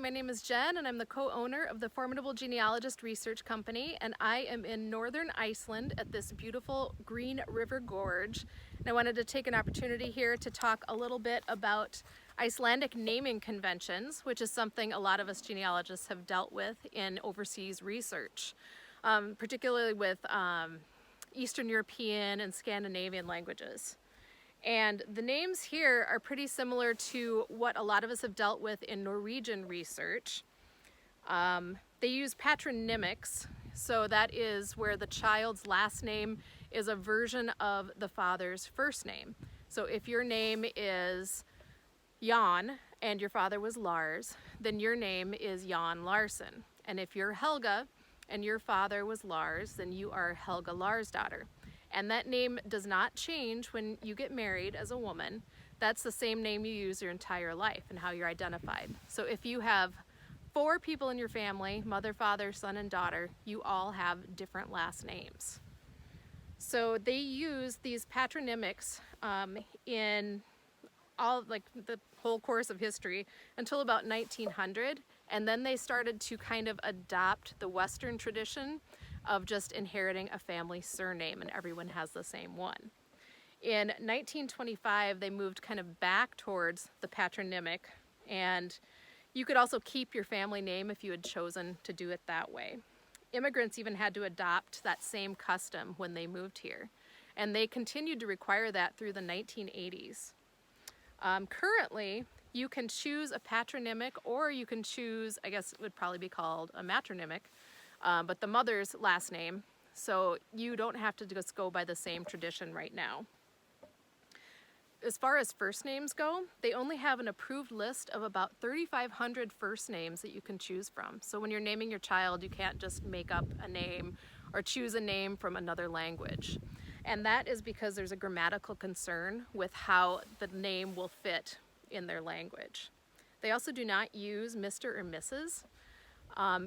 my name is Jen and I'm the co-owner of the Formidable Genealogist Research Company, and I am in northern Iceland at this beautiful Green River Gorge. And I wanted to take an opportunity here to talk a little bit about Icelandic naming conventions, which is something a lot of us genealogists have dealt with in overseas research, particularly with Eastern European and Scandinavian languages. And the names here are pretty similar to what a lot of us have dealt with in Norwegian research. They use patronymics, so that is where the child's last name is a version of the father's first name. So if your name is Jan and your father was Lars, then your name is Jan Larsen. And if you're Helga and your father was Lars, then you are Helga Larsdottir. And that name does not change when you get married as a woman. That's the same name you use your entire life and how you're identified. So if you have 4 people in your family, mother, father, son, and daughter, you all have different last names. So they use these patronymics in all, like, the whole course of history until about 1900, and then they started to kind of adopt the Western tradition of just inheriting a family surname, and everyone has the same one. In 1925, they moved kind of back towards the patronymic, and you could also keep your family name if you had chosen to do it that way. Immigrants even had to adopt that same custom when they moved here, and they continued to require that through the 1980s. Currently, you can choose a patronymic, or you can choose, I guess it would probably be called a matronymic, but the mother's last name, so you don't have to just go by the same tradition right now. As far as first names go, they only have an approved list of about 3,500 first names that you can choose from. So when you're naming your child, you can't just make up a name or choose a name from another language. And that is because there's a grammatical concern with how the name will fit in their language. They also do not use Mr. or Mrs.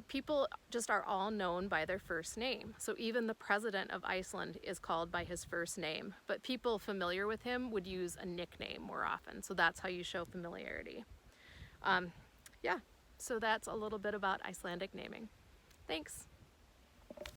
People just are all known by their first name. So even the president of Iceland is called by his first name, but people familiar with him would use a nickname more often. So that's how you show familiarity. Yeah, so that's a little bit about Icelandic naming. Thanks.